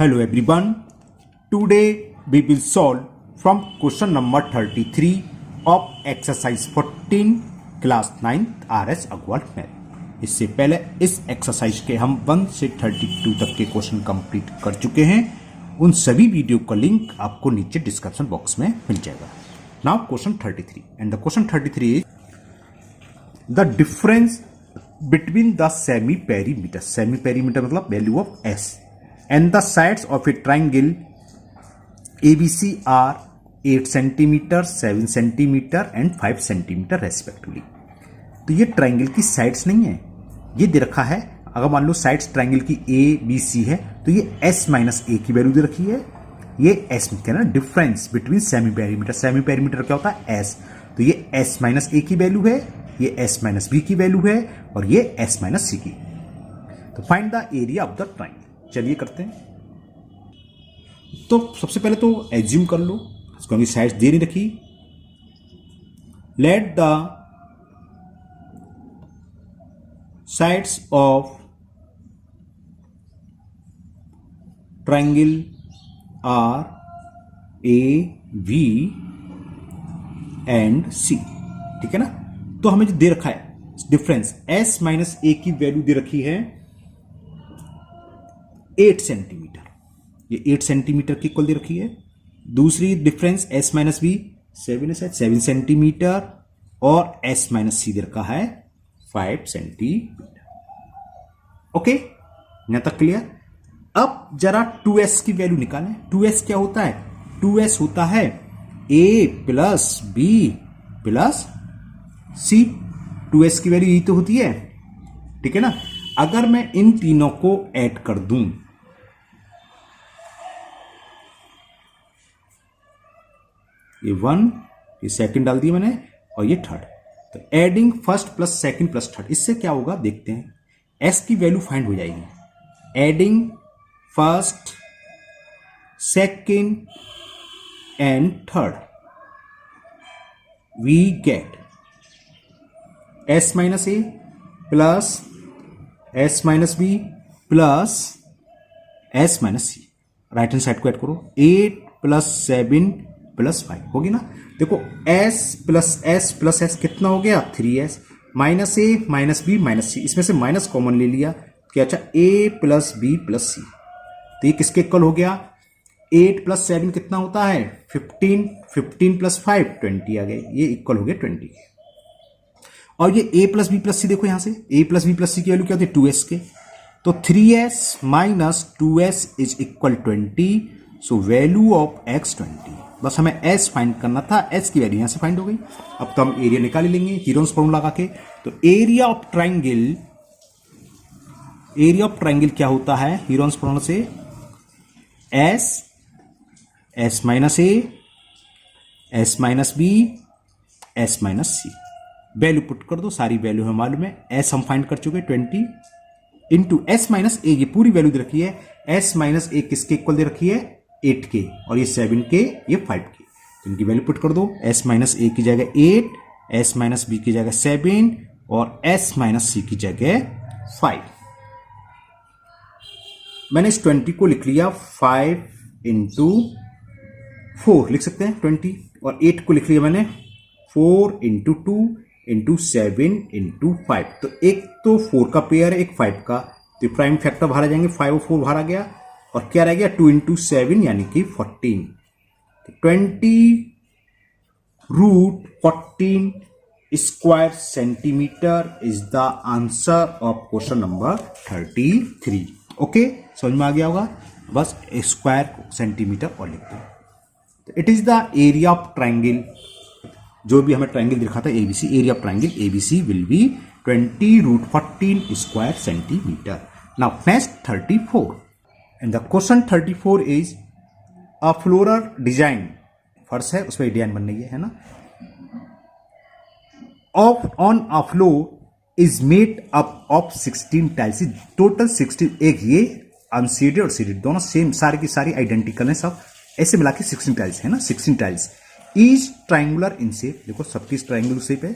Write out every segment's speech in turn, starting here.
Hello everyone. Today we will solve from question number 33 of exercise 14 class 9th RS Agrawal Math। इससे पहले इस exercise के हम 1 से 32 तक के क्वेश्चन कंप्लीट कर चुके हैं। उन सभी वीडियो का लिंक आपको नीचे डिस्क्रिप्शन बॉक्स में मिल जाएगा। Now question 33 and the question 33 is the difference between the semi perimeter. Semi perimeter मतलब value of S and the sides of a triangle ABC are 8 centimeter, 7 centimeter and 5 centimeter respectively। तो ये triangle की sides नहीं है, ये दे रखा है। अगर मान लो साइड्स ट्राइंगल की A B C है तो ये S माइनस A की वैल्यू दे रखी है। ये S क्या ना difference between semi perimeter. Semi perimeter क्या होता है S, तो ये S माइनस A की वैल्यू है, ये S माइनस B की वैल्यू है और ये S माइनस C की। तो find the area of the triangle. चलिए करते हैं। तो सबसे पहले तो एज्यूम कर लो, इसको अभी साइड्स दे नहीं रखी। Let the sides of triangle are A B and C. ठीक है ना। तो हमें जो दे रखा है डिफरेंस S माइनस A की वैल्यू दे रखी है 8 सेंटीमीटर, ये 8 सेंटीमीटर की इक्वल दे रखी है। दूसरी difference S minus B 7 centimetre और S माइनस सी दे रखा है 5 सेंटीमीटर। ओके, यहां तक क्लियर। अब जरा 2S की वैल्यू निकालें। 2S क्या होता है? 2S होता है A plus B plus C. 2S की वैल्यू यही तो होती है। ठीक है ना। अगर मैं इन तीनों को ऐड कर दूं, ये 1, ये सेकंड डाल दिया मैंने और ये थर्ड, तो adding first plus second plus third, इससे क्या होगा देखते हैं। S की वैल्यू फाइंड हो जाएगी। Adding first second and third we get S minus A plus S minus B plus S minus सी। राइट हैंड साइड को ऐड करो। 8 प्लस 7 प्लस 5 होगी ना। देखो S plus S plus S कितना हो गया 3S minus A minus B minus C. इसमें से माइनस कॉमन ले लिया क्या, अच्छा A plus B plus C. तो ये किसके इक्वल हो गया? 8 प्लस 7 कितना होता है 15, 15 प्लस 5 20 आ गए। ये इक्वल हो गया 20। और ये A प्लस बी प्लस सी देखो, यहां से A प्लस बी प्लस सी की वैल्यू क्या होती है 2S के। तो 3S minus 2S is equal 20। So value of X 20। बस हमें S फाइंड करना था, S की वैल्यू यहां से फाइंड हो गई। अब तो हम एरिया निकाल ही लेंगे हीरोन्स फॉर्मूला लगा के। तो एरिया ऑफ ट्राइंगल क्या होता है हीरोन्स फॉर्मूला से? S minus A, S minus B, S minus C। Value put कर दो, सारी वैल्यू हमें मालूम है। S हम फाइंड कर चुके 20 इंटू S माइनस A, ये पूरी वैल्यू दे रखी है। S माइनस A किसके इक्वल दे रखी है 8 के, और ये 7 के, ये 5 के। तो इनकी वैल्यू पुट कर दो। S माइनस A की जगह 8, S माइनस B की जगह 7 और S माइनस C की जगह 5। मैंने इस 20 को लिख लिया 5 इंटू 4 लिख सकते हैं 20, और 8 को लिख लिया मैंने 4 इंटू 2 इंटू 7 इंटू 5। तो एक तो 4 का पेयर है, एक 5 का, तो प्राइम फैक्टर बाहर आ जाएंगे। 5 और 4 बाहर आ गया और क्या रह गया 2 इंटू 7 यानी कि 14। तो 20 root 14 square centimetre is the answer of question number 33। Okay, समझ में आ गया होगा। बस स्क्वायर सेंटीमीटर और लिखते हैं। It is the area of triangle. जो भी हमें ट्राइंगल दिखा था ABC, area of triangle ABC will be 20 root 14 square centimetre. Now next 34 and the question 34 is a floral design. फर्श है, उस पर डिजाइन बन रही है ना। On a floor is made up of 16 tiles. Total 16, एक ये अनसीडेड और सीडेड दोनों सेम, सारी की सारी आइडेंटिकल है, सब ऐसे मिला के 16 टाइल्स है ना। 16 tiles is triangular in shape. देखो सबकी ट्राइंगुलर शेप है।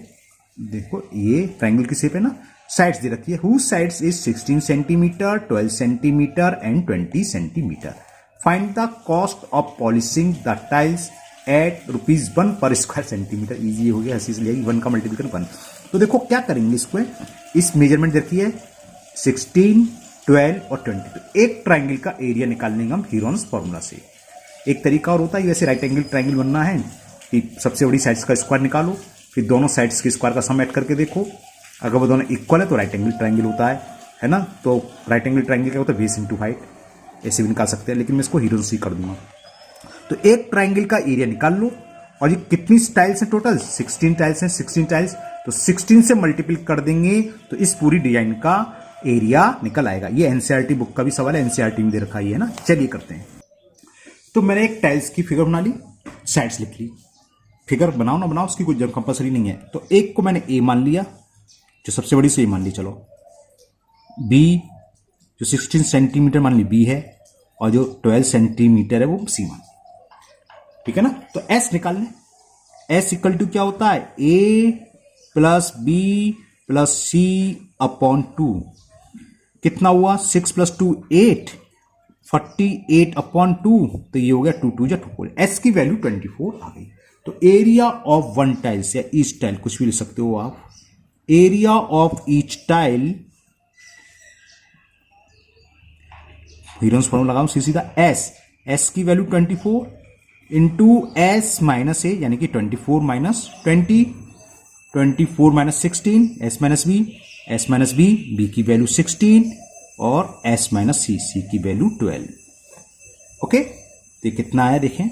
देखो ये ट्राइंगल की शेप है ना। साइड्स दे रखी है, whose sides is 16 centimetre, 12 centimetre and 20 centimetre. Find the cost of polishing the tiles at ₹1 per square centimetre. Easy हो गया, हंसी से लिया 1 का मल्टीप्लिकेशन 1। तो देखो क्या करेंगे इसको, इस मेजरमेंट देखिए 16, 12 और 20। तो एक ट्राइंगल का एरिया निकालने का हम हीरोन्स फॉर्मूला से। एक तरीका और होता है, वैसे राइट एंगल ट्राइंगल बनना है कि सबसे बड़ी साइड्स का स्क्वायर निकालो, फिर दोनों साइड्स के स्क्वायर का सम ऐड करके देखो, अगर वो दोनों इक्वल है तो राइट एंगल ट्राइंगल होता है ना। तो राइट एंगल ट्राइंगल क्या होता है, बेस इंटू हाइट, ऐसे भी निकाल सकते हैं, लेकिन मैं इसको हीरोन्स ही कर दूंगा। तो एक ट्राइंगल का एरिया निकाल लो, और ये कितनी टाइल्स हैं टोटल, 16 टाइल्स हैं। 16 टाइल्स तो 16 से मल्टीपल कर देंगे तो इस पूरी डिजाइन का एरिया निकल आएगा। ये एनसीईआरटी बुक का भी सवाल है, एनसीईआरटी में दे रखा है ना। चलिए करते हैं। तो मैंने एक टाइल्स की फिगर बना ली, साइड्स लिख ली। फिगर बनाओ ना बनाओ, उसकी कोई जब कंपल्सरी नहीं है। तो एक को मैंने ए मान लिया, जो सबसे बड़ी से ए मान ली। चलो बी जो 16 सेंटीमीटर मान ली बी है, और जो 12 सेंटीमीटर है वो सी मान ली। ठीक है ना। तो एस निकाल लें। एस इक्वल टू क्या होता है, ए प्लस बी प्लस सी अपॉन 2। कितना हुआ, 6 + 2 8, 48 अपॉन 2। तो ये हो गया 2 2 4। एस की वैल्यू 24 आ गई। तो एरिया ऑफ वन टाइल्स या ईच टाइल, कुछ भी लिख सकते हो आप, area of each tile, Heron's formula लगाओ सीधा, एस, एस की value 24 into S minus A, यानी कि 24 minus 20, 24 minus 16, S minus B, S minus B, B की वैल्यू 16 और एस माइनस सी, सी की वैल्यू 12। ओके, तो कितना आया देखें,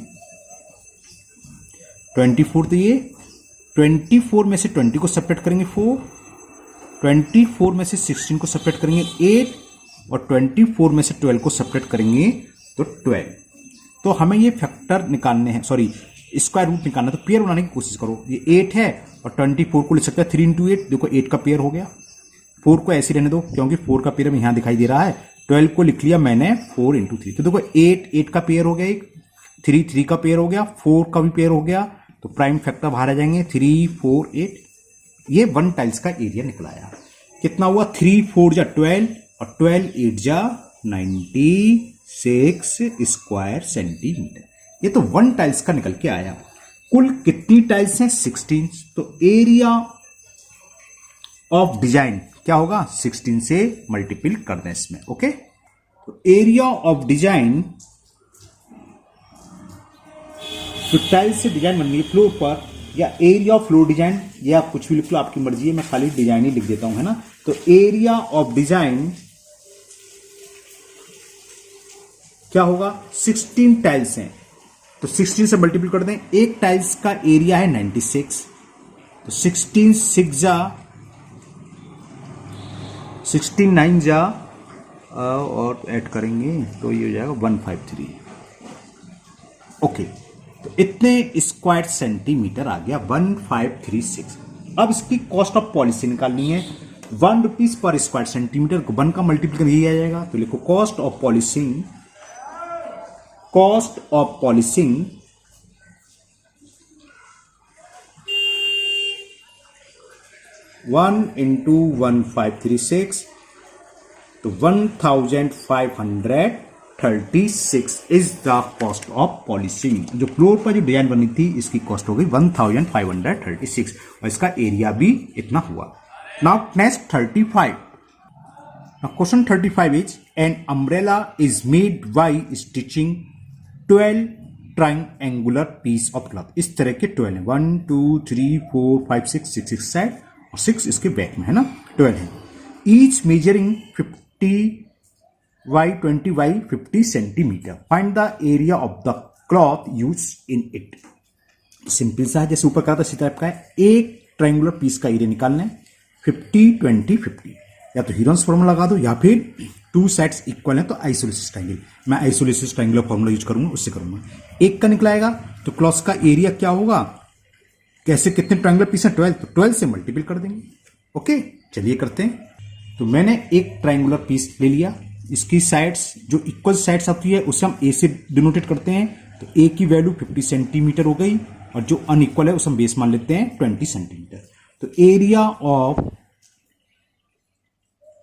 24। तो ये 24 में से 20 को सेपरेट करेंगे 4, 24 में से 16 को सेपरेट करेंगे 8, और 24 में से 12 को सेपरेट करेंगे तो 12। तो हमें ये फैक्टर निकालने हैं, सॉरी स्क्वायर रूट निकालना। तो पेयर बनाने की कोशिश करो। ये 8 है और 24 को लिख सकते हैं 3 × 8। देखो 8 का पेयर हो गया, 4 को ऐसे रहने दो क्योंकि 4 का पेयर में यहां दिखाई दे रहा है। 12 को लिख लिया मैंने 4 × 3। तो देखो 8 का पेयर हो गया, एक 3 का पेयर हो गया, 4 का भी पेयर हो गया। तो प्राइम फैक्टर बाहर आ जाएंगे, 3 4 8। ये वन टाइल्स का एरिया निकलाया। कितना हुआ, 3 4 जा 12 और 12 8 जा 96 स्क्वायर सेंटीमीटर। ये तो वन टाइल्स का निकल के आया। कुल कितनी टाइल्स हैं, 16। तो एरिया ऑफ डिजाइन क्या होगा, 16 से मल्टीपल कर दें इसमें। ओके, तो एरिया ऑफ डिजाइन, तो टाइल्स से डिजाइन बन गई फ्लोर पर, या एरिया ऑफ फ्लोर डिजाइन, या आप कुछ भी लिख लो, आपकी मर्जी है। मैं खाली डिजाइन ही लिख देता हूं, है ना। तो एरिया ऑफ डिजाइन क्या होगा, 16 टाइल्स हैं तो 16 से मल्टीपल कर दें। एक टाइल्स का एरिया है 96, तो 16 6 जा 16 9 जा और ऐड करेंगे तो ये हो जाएगा 153। ओके, तो इतने स्क्वायर सेंटीमीटर आ गया, 1536। अब इसकी कॉस्ट ऑफ पॉलिसी निकालनी है। ₹1 पर स्क्वायर सेंटीमीटर को 1 का मल्टीप्लिकेशन यही आ जाएगा। तो लिखो cost of polishing, cost of polishing 1 × 1536, तो 1536 is the cost of polishing. जो फ्लोर पर जो डिजाइन बनी थी इसकी कॉस्ट हो गई 1536, और इसका एरिया भी इतना हुआ। Now next 35। Now question 35 is, an umbrella is made by stitching 12 triangular piece of cloth। इस तरह के 12 है, 1 2 3 4 5 6 साइड और 6 इसके बैक में है ना, 12 है। Each measuring 50 centimetre. Find the area of the cloth use in it. Simple सा है, जैसे ऊपर कहा था इसी टाइप का है। एक ट्राइंगुलर पीस का एरिया निकालना है, 50 20 50। या तो हीरोन्स फॉर्मूला लगा दो, या फिर 2 साइड्स इक्वल है तो आइसोलेसिस ट्राइंगल। मैं आइसोलेसिस ट्राइंगुलर फॉर्मूला यूज करूंगा, उससे करूंगा। एक का निकलाएगा तो क्लॉथ का एरिया क्या होगा, कैसे, कितने ट्राइंगुलर पीस है, 12, तो 12 से मल्टीपल कर देंगे। ओके, चलिए करते हैं। तो मैंने एक ट्राइंगुलर पीस ले लिया, इसकी साइड्स जो इक्वल साइड्स आती है उसे हम ए से डिनोटेट करते हैं। तो ए की वैल्यू 50 सेंटीमीटर हो गई, और जो अनइक्वल है उसे हम बेस मान लेते हैं 20 सेंटीमीटर। तो एरिया ऑफ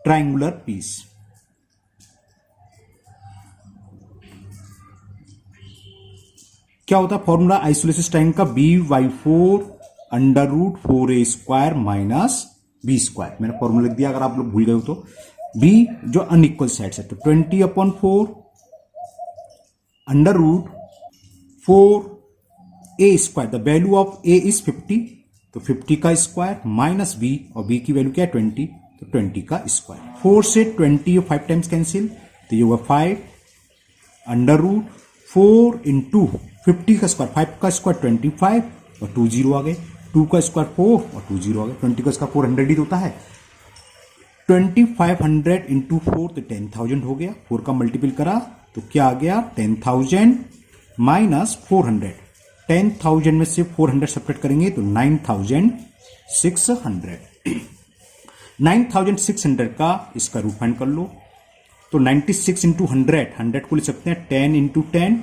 ट्राइंगुलर पीस, क्या होता है फॉर्मूला आइसोलेसिस ट्रायंगल का, b/4 √4a² माइनस b²। मैंने फॉर्मूला लिख दिया अगर आप लोग भूल गए हो तो। b जो अनइक्वल साइड्स है तो 20/4 √4a²। The value of a is 50, तो 50 का स्क्वायर माइनस b, और b की वैल्यू क्या है 20, तो 20 का स्क्वायर। 4 से 20 5 टाइम्स कैंसिल, तो ये होगा 5 √4 इंटू 50 का स्क्वायर, 5 का स्क्वायर 25 और 2 जीरो आ गए, 2 का स्क्वायर 4 और 2 जीरो आ गए, 20 का स्क्वायर 400 ही होता है। 2500 इंटू 4 तो 10,000 हो गया, 4 का मल्टीपल करा तो क्या आ गया 10,000 माइनस 400, 10,000 में से 400 सब्ट्रैक्ट करेंगे तो 9,600। 9,600 का इसका रूट फाइंड कर लो, तो 96 इंटू 100 को लिख सकते हैं 10 इंटू 10,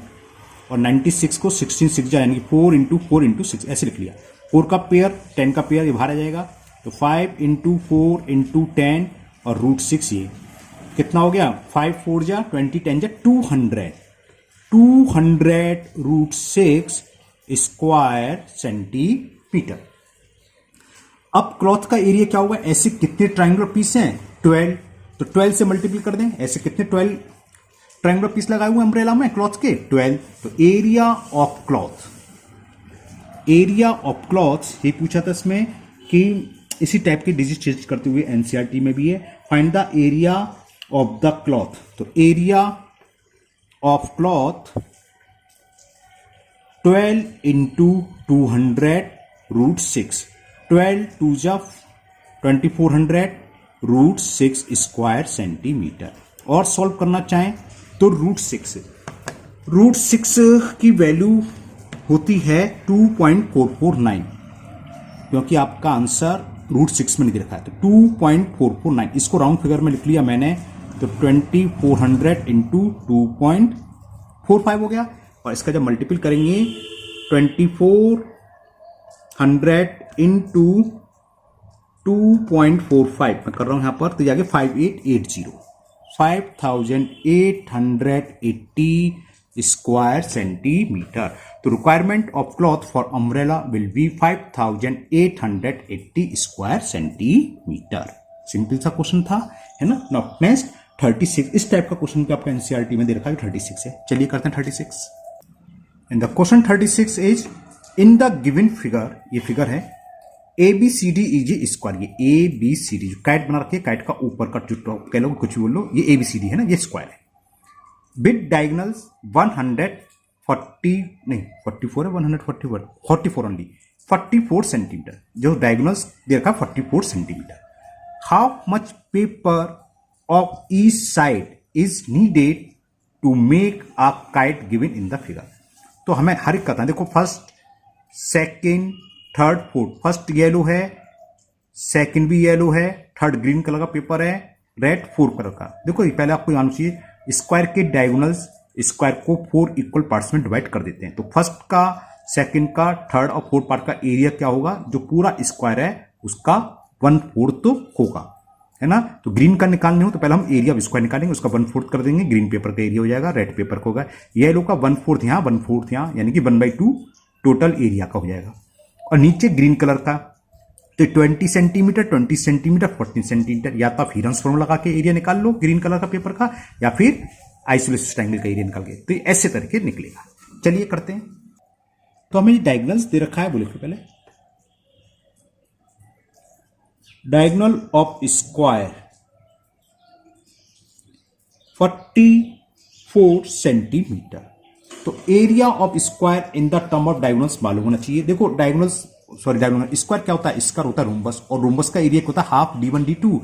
और 96 को 16 6 यानी कि 4 इंटू 4 इंटू 6 ऐसे लिख लिया। 4 का पेयर 10 का पेयर ये बाहर आ जाएगा, तो 5 इंटू 4 इंटू 10 और √6, ये कितना हो गया 5 4 जा 20 10 जा 200, 200 √6 स्क्वायर सेंटीमीटर। अब क्लॉथ का एरिया क्या होगा, ऐसे कितने ट्रायंगुलर पीस हैं 12, तो 12 से मल्टीप्लाई कर दें। ऐसे कितने 12 ट्रायंगुलर पीस लगाए हुए अम्ब्रेला में क्लॉथ के 12, तो area of cloth, area of cloth ये पूछा था इसमें कि इसी टाइप के डिजिट चेंज करते हुए एनसीईआरटी में भी है, find the area of the cloth. तो एरिया ऑफ क्लॉथ 12 इंटू 200 √6, 12 2 जा 2400 √6 स्क्वायर सेंटीमीटर। और सॉल्व करना चाहें तो √6 की वैल्यू होती है 2.449, क्योंकि आपका आंसर √6 में नहीं रखा है, तो 2.449 इसको राउंड फिगर में लिख लिया मैंने, तो 2400 इंटू 2.45 हो गया। और इसका जब मल्टीपल करेंगे 2400 इंटू 2.45 मैं कर रहा हूं यहां पर, तो जाके 5880, 5880 स्क्वायर सेंटीमीटर। तो requirement of cloth for umbrella will be 5880 square centimetre. Simple सा क्वेश्चन था, है ना। नाउ नेक्स्ट 36, इस टाइप का क्वेश्चन भी आपका एनसीईआरटी में दे रखा है 36 है। चलिए करते हैं 36। And the question 36 is in the given figure, ये फिगर है ABCD इज स्क्वायर, ये ABCD जो काइट बना रखी है, काइट का ऊपर का जो टॉप कह लो कुछ भी बोल लो, ये ABCD है ना, ये स्क्वायर है। विद डायगोनल्स 140 नहीं 44 है 141 44 ओनली 44 सेंटीमीटर, जो डायगोनल्स दे रखा 44 centimetre. How much paper of each side is needed to make a kite given in the figure. तो हमें हर एक करना है, देखो first second third fourth, first yellow है, सेकंड भी येलो है, थर्ड ग्रीन कलर का पेपर है, रेड 4 कलर का। देखो पहले आपको जानना चाहिए स्क्वायर के डायगोनल्स, स्क्वायर को 4 इक्वल पार्ट्स में डिवाइड कर देते हैं, तो फर्स्ट का सेकंड का थर्ड और फोर्थ पार्ट का एरिया क्या होगा, जो पूरा स्क्वायर है उसका 1/4 तो होगा, है ना। तो ग्रीन का निकालने हो तो पहले हम एरिया ऑफ स्क्वायर निकालेंगे, उसका 1/4 कर देंगे, ग्रीन पेपर का एरिया हो जाएगा, रेड पेपर का होगा, येलो का 1/4 यहाँ 1/4 यहाँ, यानी कि 1/2 टोटल एरिया का हो जाएगा। और नीचे ग्रीन कलर का तो 20 सेंटीमीटर 20 सेंटीमीटर 14 सेंटीमीटर, या तो आप हिरन्स फॉर्मूला लगा के एरिया निकाल लो ग्रीन कलर का पेपर का, या फिर आइसोलेसिस ट्रायंगल का एरिया निकाल के, तो ऐसे तरीके निकलेगा। चलिए करते हैं। तो हमें डायगोनल्स दे रखा है, बोले पहले डायगोनल ऑफ स्क्वायर 44 सेंटीमीटर, तो area of square in the term of diagonals मालूम होना चाहिए। देखो डायगोनल्स डायगोनल स्क्वायर क्या होता है, स्क्वायर होता है रोम्बस, और रोम्बस का एरिया क्या होता है हाफ d1 d2।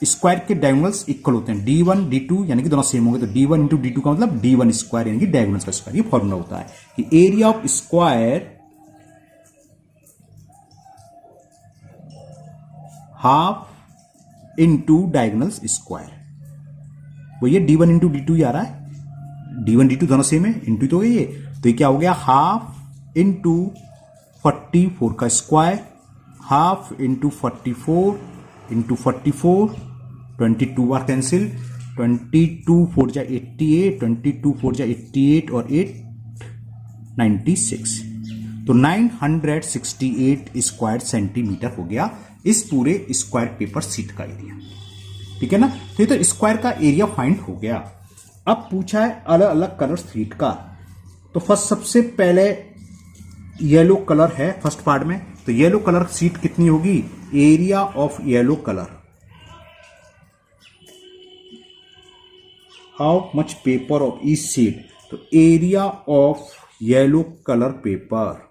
स्क्वायर के डायगोनल्स इक्वल होते हैं, d1 d2 यानी कि दोनों सेम होंगे, तो d1 इंटू d2 का मतलब d1 स्क्वायर यानी कि डायगोनल्स का स्क्वायर। ये फॉर्मूला होता है कि area of square half into diagonals square, वो ये d1 इंटू d2 आ रहा है, d1 d2 दोनों सेम है, इंटू तो ये, तो ये क्या हो गया हाफ इंटू 44 का स्क्वायर, हाफ इंटू 44 इंटू 44, 22 बार कैंसिल, 22 4 जा 88, 22 4 जा 88 और 8 96। तो 968 स्क्वायर सेंटीमीटर हो गया इस पूरे स्क्वायर पेपर शीट का एरिया। ठीक है ना। तो ये तो स्क्वायर का एरिया फाइंड हो गया। अब पूछा है अलग अलग कलर शीट का। तो फर्स्ट सबसे पहले येलो कलर है फर्स्ट पार्ट में। तो येलो कलर शीट कितनी होगी, area of yellow colour, how much paper of each sheet. तो area of yellow colour paper,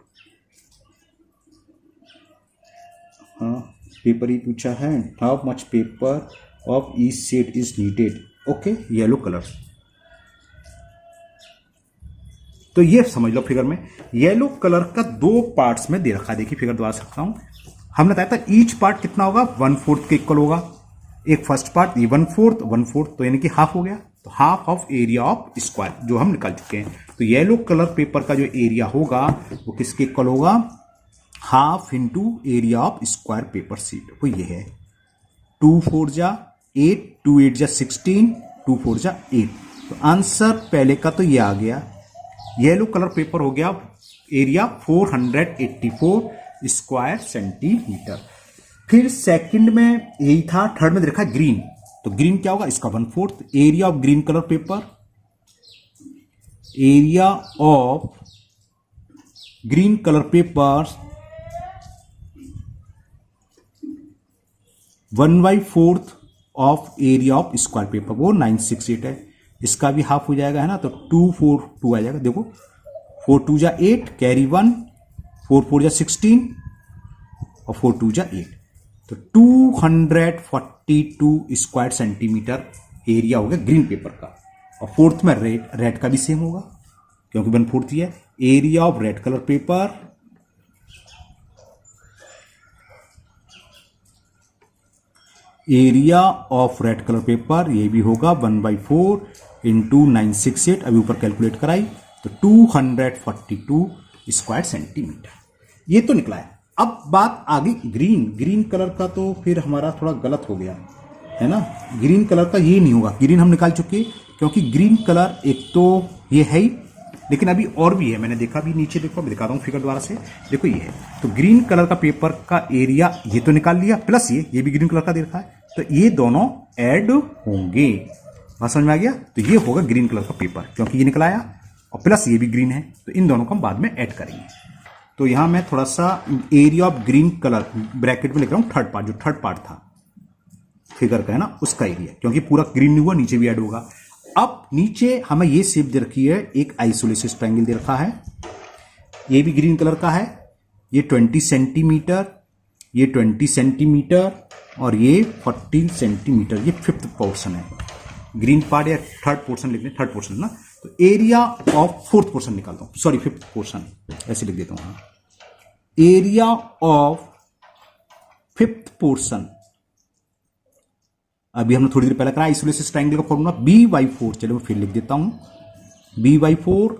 हाँ पेपर ही पूछा है, how much paper of each sheet is needed. Okay, yellow colour. तो ये समझ लो फिगर में येलो कलर का दो पार्ट्स में दे रखा है। देखिए फिगर दोबारा सकता हूं। हमने बताया था ईच पार्ट कितना होगा, 1/4 के इक्वल होगा। एक फर्स्ट पार्ट, ये 1/4 तो यानी कि हाफ हो गया। तो half of area of square जो हम निकाल चुके हैं। तो येलो कलर पेपर का जो एरिया होगा वो किसके इक्वल होगा, half into area of square paper sheet. वो ये है 2 4 जा 8, 2 8 जा 16, 2 4 जा 8। तो आंसर पहले का तो ये आ गया। येलो कलर पेपर हो गया एरिया 484 स्क्वायर सेंटीमीटर। फिर सेकंड में यही था, थर्ड में देखा ग्रीन। तो ग्रीन क्या होगा, इसका 1/4 area of green colour paper, area of green colour paper 1/4 of area of square paper, वो 968 है। इसका भी हाफ हो जाएगा, है ना। तो 2 4 2 आ जाएगा। देखो 4 2 जा 8, कैरी 1, 4 4 जा 16 और 4 2 जा 8। तो 242 स्क्वायर सेंटीमीटर एरिया हो गया ग्रीन पेपर का। और फोर्थ में रेड का भी सेम होगा क्योंकि 1/4 ही है। Area of red colour paper, area of red colour paper ये भी होगा 1/4 इंटू 968। अभी ऊपर कैलकुलेट कराई तो 242 स्क्वायर सेंटीमीटर। ये तो निकला है। अब बात आ गई ग्रीन कलर का। तो फिर हमारा थोड़ा गलत हो गया, है ना। ग्रीन कलर का ये नहीं होगा, ग्रीन हम निकाल चुके क्योंकि ग्रीन कलर एक तो ये है ही, लेकिन अभी और भी है। मैंने देखा भी नीचे, देखो मैं दिखा रहा हूं फिगर द्वारा से। देखो ये है। तो ग्रीन कलर का पेपर का एरिया ये तो निकाल लिया, प्लस ये भी ग्रीन कलर का दे रखा है। तो ये दोनों ऐड होंगे। बात समझ में आ गया। तो ये होगा ग्रीन कलर का पेपर क्योंकि ये निकलाया और प्लस ये भी ग्रीन है। तो इन दोनों को हम बाद में ऐड करेंगे। तो यहां मैं थोड़ा सा area of green colour bracket में लिख रहा हूं थर्ड पार्ट, जो थर्ड पार्ट था फिगर का, है ना, उसका एरिया, क्योंकि पूरा ग्रीन नहीं हुआ, नीचे भी ऐड होगा। अब नीचे हमें ये शेप दे रखी है, एक आइसोलेसिस ट्रायंगल दे रखा है। ये भी ग्रीन कलर का है। ये 20 सेंटीमीटर, ये 20 सेंटीमीटर और ये 14 सेंटीमीटर। ये फिफ्थ पोर्शन है। ग्रीन पार्ट या थर्ड पोर्शन लिख लें, थर्ड पोर्शन ना। तो एरिया ऑफ फोर्थ पोर्शन निकालता हूं, सॉरी फिफ्थ पोर्शन, ऐसे लिख देता हूं। एरिया ऑफ फिफ्थ पोर्शन, अभी हमने थोड़ी देर पहले करा आइसोलेसिस ट्रायंगल का फॉर्मूला b/4। चलो मैं फिर लिख देता हूं, b/4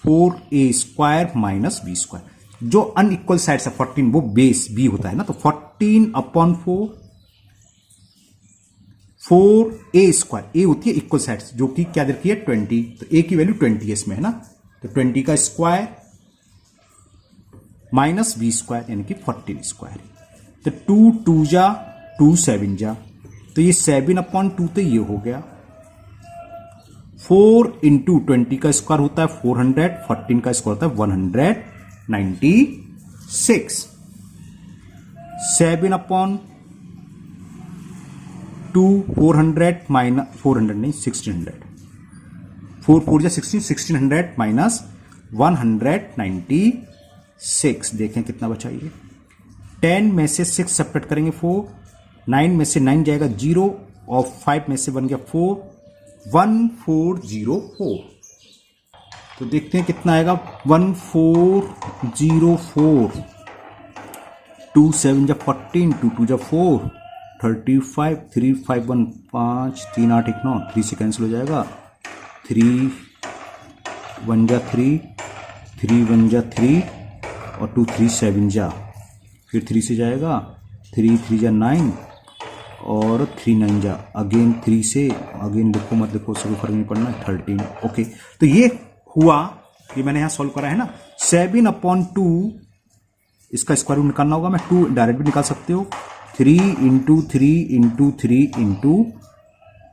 √4a² माइनस b²। जो अनइक्वल साइड्स है 14, वो बेस b होता है ना। तो 14/4 4a², a होती है इक्वल साइड्स, जो कि क्या देखिए 20। तो a की वैल्यू 20 है इसमें, है ना। तो 20 का स्क्वायर माइनस b² यानी कि 14 स्क्वायर। तो 2 2 जा 2 7 जा, तो ये 7/2 तो ये हो गया। 4 इंटू 20 का स्क्वायर होता है 400, 14 का स्क्वायर होता है 196। 7/2 400 माइनस 400 नहीं 1600, 4 4 जा 16, 1600 माइनस 196। देखें कितना बचा ये। 10 में से 6 सेपरेट करेंगे 4, 9 में से 9 जाएगा 0 और 5 में से बन गया 4, 1404। तो देखते हैं कितना आएगा 1404। 2 7 जा 14, 2 2 जा 4, 35, 3 5 1 5, 3 8 1 9, 3 से कैंसिल हो जाएगा। 3 1 जा 3, 3 1 जा 3 और 2 3 7 जा, फिर 3 से जाएगा 3 3 जा 9 और 3 9 जा, अगेन 3 से, अगेन लिखो मत लिखो, उससे कोई फर्क नहीं पड़ना। 13। ओके, तो ये हुआ ये मैंने यहाँ सॉल्व करा है ना। 7/2 इसका स्क्वायर रूट निकालना होगा, मैं 2 डायरेक्ट भी निकाल सकते हो। 3 × 3 × 3 ×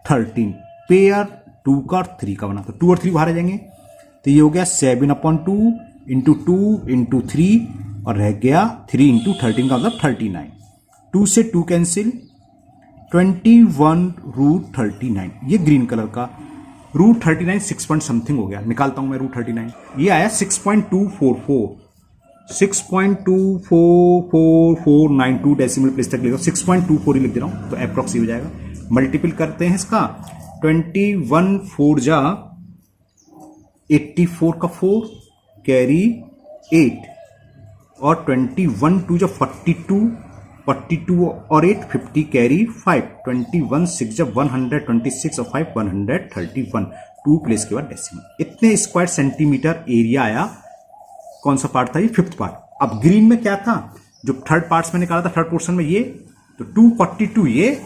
13 पेयर 2 का और 3 का बना, तो 2 और 3 बाहर आ जाएंगे, तो ये हो गया 7/2 × 2 × 3 और रह गया 3 × 13 का मतलब 39। 2 से 2 कैंसिल, 21√39। ये ग्रीन कलर का √39 6 पॉइंट समथिंग हो गया, निकालता हूं मैं √39। ये आया 6.244, 6.24492 डेसिमल प्लेस तक लेगा, 6.24 ही लिख दे रहा हूं, तो अप्रोक्स हो जाएगा। मल्टीपल करते हैं इसका, 21 4 जा 84 का 4 कैरी 8 और 21 2 जा 42 और 8 50 कैरी 5, 21 6 जब 126 और 5 131, 2 प्लेस के बाद डेसिमल। इतने स्क्वायर सेंटीमीटर एरिया आया। कौन सा पार्ट था ये? 5th part. अब ग्रीन में क्या था, जो थर्ड पार्ट्स में निकाला था, थर्ड पोर्शन में ये, तो 242 ये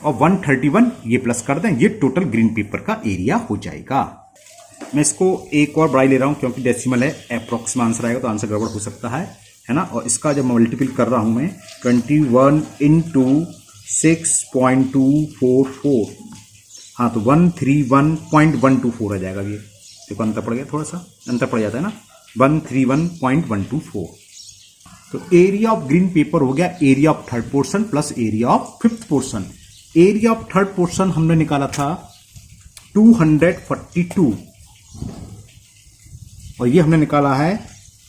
और 131 ये प्लस कर दें, ये टोटल ग्रीन पेपर का एरिया हो जाएगा। मैं इसको एक और बढ़ाई ले रहा हूं क्योंकि डेसिमल है, अप्रोक्स में आंसर आएगा तो आंसर गड़बड़ हो सकता है ना। और इसका जब मल्टीपल कर रहा हूं मैं 21 × 6.244, हाँ तो 131.124 आ जाएगा। ये देखो अंतर पड़ गया, थोड़ा सा अंतर पड़ जाता है ना, 131.124। तो एरिया ऑफ ग्रीन पेपर हो गया area of third portion plus area of 5th portion. Area of third portion हमने निकाला था 242 और ये हमने निकाला है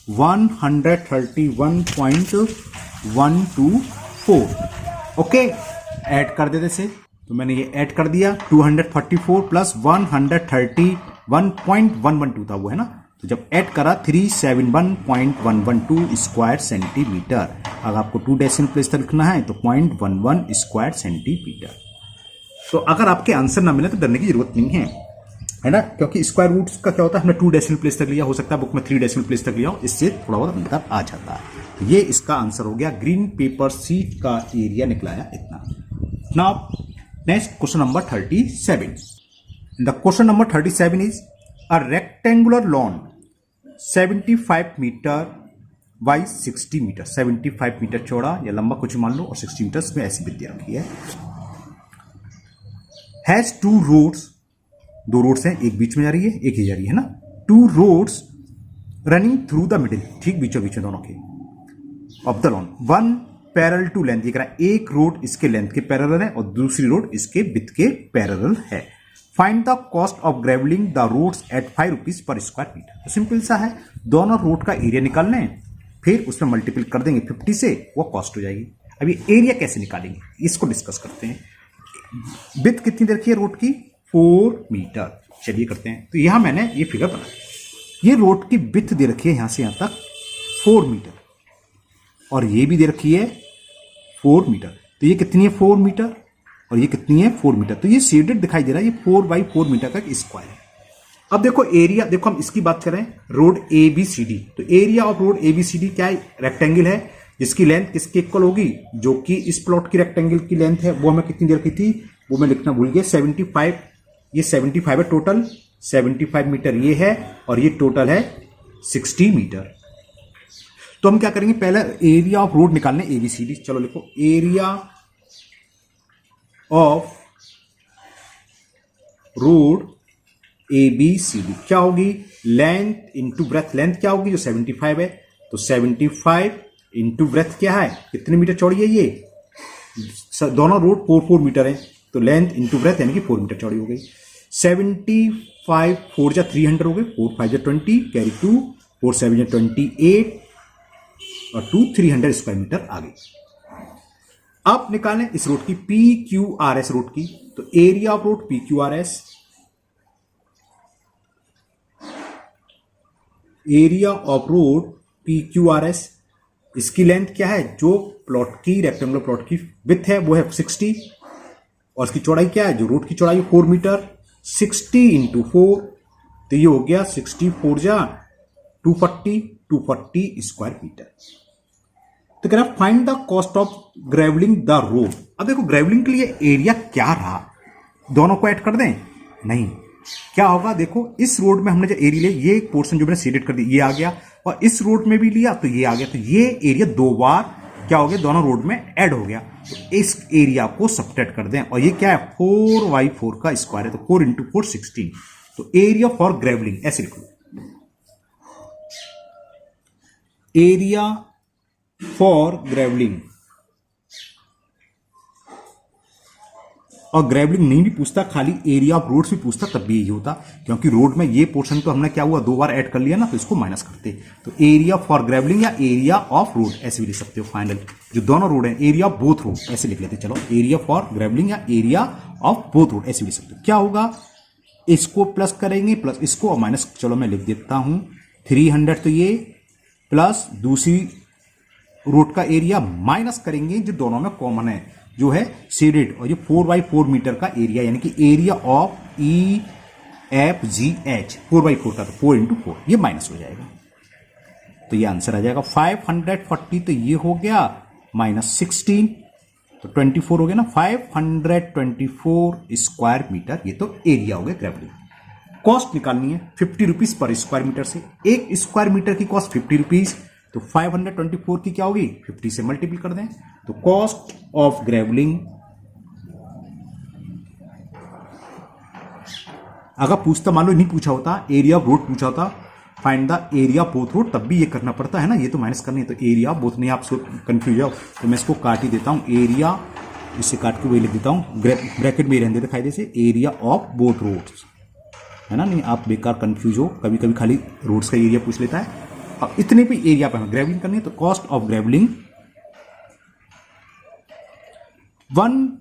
131.124। ओके, ऐड कर देते से, तो मैंने ये ऐड कर दिया, 244 प्लस 131.112 था वो, है ना। तो जब ऐड करा 371.112 स्क्वायर सेंटीमीटर। अगर आपको 2 डेसिमल प्लेस तक लिखना है तो 0.11 स्क्वायर सेंटीमीटर। तो अगर आपके आंसर ना मिले तो डरने की जरूरत नहीं है ना, क्योंकि स्क्वायर रूट्स का क्या होता है, हमने 2 डेसिमल प्लेस तक लिया, हो सकता है बुक में 3 डेसिमल प्लेस तक लिया हो, इससे थोड़ा बहुत अंतर आ जाता है। तो ये इसका आंसर हो गया, ग्रीन पेपर सीट का एरिया निकलाया इतना। Now next question number 37। The question number 37 is a rectangular lawn 75 metre by 60 metre, 75 metre चौड़ा या लंबा कुछ मान लो और 60 मीटर में ऐसी विद्या रखी है। हैज 2 रोड्स, 2 रोड्स हैं, एक बीच में जा रही है एक ही जा रही है ना। 2 roads running through the middle, ठीक बीचों बीच में दोनों के, of the lawn, 1 parallel to length. ये कह रहा है एक रोड इसके लेंथ के पैरेलल है और दूसरी रोड इसके विड्थ के पैरेलल है। Find the cost of gravelling the roads at 5 rupees per square metre. तो सिंपल सा है, दोनों रोड का एरिया निकाल लें, फिर उसमें मल्टीपल कर देंगे 50 से, वो कॉस्ट हो जाएगी। अब ये एरिया कैसे निकालेंगे इसको डिस्कस करते हैं। विड्थ कितनी दे रखी है रोड की? 4 मीटर। चलिए करते हैं। तो यहां मैंने ये फिगर बनाया, ये रोड की विड्थ दे रखी है यहां से यहां तक 4 मीटर और ये भी दे रखी है 4 मीटर। तो ये कितनी है? 4 मीटर और ये कितनी है? 4 मीटर। तो ये शेडेड दिखाई दे रहा है, ये 4/4 मीटर का स्क्वायर है। अब देखो एरिया, देखो हम इसकी बात करें, रोड ABCD, तो एरिया ऑफ रोड ABCD क्या है? रेक्टेंगल है जिसकी लेंथ किसकी इक्वल होगी? जो कि इस प्लॉट की रेक्टेंगल की लेंथ है, वो हमें कितनी दे रखी थी, वो मैं लिखना भूल गया, 75। ये 75 है टोटल, 75 मीटर ये है और ये टोटल है 60 मीटर। तो हम क्या करेंगे, पहले एरिया ऑफ रोड निकालने ABCD। चलो लिखो, एरिया ऑफ रोड ABCD क्या होगी? Length into breadth. लेंथ क्या होगी? जो 75 है, तो 75 इंटू ब्रेथ क्या है? कितने मीटर चौड़ी है ये? दोनों रोड 4 मीटर है, तो लेंथ इंटू ब्रेथ यानी कि 4 मीटर चौड़ी हो गई। 75 4 जा 300 हो गए, 4 5 जा 20 कैरी 2, 4 7 जा 28 और 2 300 स्क्वायर मीटर आ गई। अब निकालें इस रोड की PQRS रोड की। तो area of road PQRS, area of road PQRS, इसकी लेंथ क्या है? जो प्लॉट की रेक्टेंगुलर प्लॉट की विड्थ है वो है 60 और इसकी चौड़ाई क्या है? जो रोड की चौड़ाई 4 मीटर, 60 इंटू 4, तो ये हो गया 64 जा 240 स्क्वायर मीटर। तो कह रहा find the cost of gravelling the road. अब देखो ग्रेवलिंग के लिए एरिया क्या रहा, दोनों को ऐड कर दें? नहीं, क्या होगा देखो, इस रोड में हमने जो एरिया लिया, ये एक पोर्शन जो मैंने शेडेड कर दिया ये आ गया, और इस रोड में भी लिया तो ये आ गया, तो ये एरिया दो बार क्या हो गया, दोनों रोड में ऐड हो गया। तो इस एरिया को सबट्रैक्ट कर दें, और ये क्या है 4/4 का स्क्वायर है, तो 4 × 4 16। तो एरिया फॉर ग्रेवलिंग ऐसे लिख लो, एरिया फॉर ग्रेवलिंग। और ग्रेवलिंग नहीं भी पूछता, खाली एरिया ऑफ रोड्स भी पूछता तब भी यही होता, क्योंकि रोड में ये पोर्शन तो हमने क्या हुआ दो बार ऐड कर लिया ना, तो इसको माइनस करते। तो एरिया फॉर ग्रेवलिंग या एरिया ऑफ रोड ऐसे भी लिख सकते हो। फाइनल जो दोनों रोड है, एरिया ऑफ बोथ रोड ऐसे लिख लेते। चलो एरिया फॉर ग्रेवलिंग या एरिया ऑफ बोथ रोड ऐसे भी लिख सकते हो। क्या होगा, इसको प्लस करेंगे प्लस इसको और माइनस, चलो मैं लिख देता हूं 300, तो ये प्लस दूसरी रोड का एरिया माइनस करेंगे जो दोनों में कॉमन है, जो है शेडेड, और ये 4/4 मीटर का एरिया, यानी कि एरिया ऑफ EFGH 4/4 का, तो 4 × 4 ये माइनस हो जाएगा, तो ये आंसर आ जाएगा 540। तो ये हो गया -16, तो 24 हो गया ना, 524 स्क्वायर मीटर, ये तो एरिया हो गया ग्रेवलिंग। कॉस्ट निकालनी है 50 रुपीज पर स्क्वायर मीटर से, एक स्क्वायर मीटर की कॉस्ट 50 रुपीज, तो 524 की क्या होगी 50 से मल्टीपल कर दें, तो कॉस्ट ऑफ ग्रेवलिंग, अगर पूछता मान लो नहीं पूछा होता, एरिया ऑफ रोड पूछा होता, find the area of both road, तब भी ये करना पड़ता है ना, ये तो माइनस करनी है, तो एरिया ऑफ बोथ, नहीं आप कंफ्यूज हो तो मैं इसको काट ही देता हूं, एरिया इससे काट के वही लिख देता हूं, ब्रैकेट में रहने देते फायदे से, एरिया ऑफ बोथ रोड्स, है ना, नहीं आप बेकार कंफ्यूज हो, कभी कभी खाली रोड्स का एरिया पूछ लेता है। अब इतने भी एरिया पर हमें ग्रेवलिंग करनी है, तो cost of grovelling 1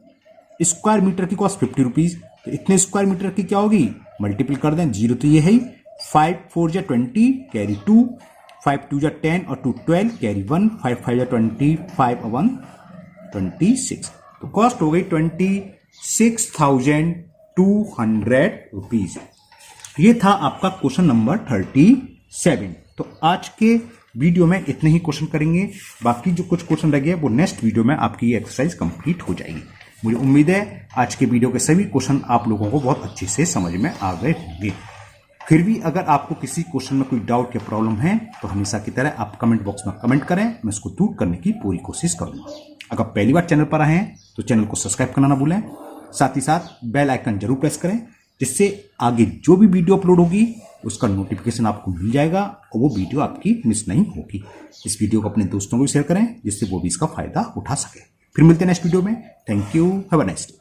square metre की कॉस्ट 50 रुपीज, तो इतने स्क्वायर मीटर की क्या होगी मल्टीपल कर दें, 0 तो ये है ही, 5 4 जा 20 कैरी 2, 5 2 जा 10 और 2 12 कैरी 1, 5 5 जा 20, 5 1 26, तो कॉस्ट हो गई 26,200 रुपीज। ये था आपका क्वेश्चन नंबर 37। तो आज के वीडियो में इतने ही क्वेश्चन करेंगे, बाकी जो कुछ क्वेश्चन लगे वो नेक्स्ट वीडियो में आपकी ये एक्सरसाइज कंप्लीट हो जाएगी। मुझे उम्मीद है आज के वीडियो के सभी क्वेश्चन आप लोगों को बहुत अच्छे से समझ में आ गए होंगे। फिर भी अगर आपको किसी क्वेश्चन में कोई डाउट या प्रॉब्लम है तो हमेशा की तरह आप कमेंट बॉक्स में कमेंट करें, मैं उसको दूर करने की पूरी कोशिश करूंगा। अगर पहली बार चैनल पर आए हैं तो चैनल को सब्सक्राइब करना ना भूलें, साथ ही साथ बेल आइकन जरूर प्रेस करें, जिससे आगे जो भी वीडियो अपलोड होगी उसका नोटिफिकेशन आपको मिल जाएगा और वो वीडियो आपकी मिस नहीं होगी। इस वीडियो को अपने दोस्तों को भी शेयर करें, जिससे वो भी इसका फायदा उठा सके। फिर मिलते हैं नेक्स्ट वीडियो में। Thank you, have a nice day.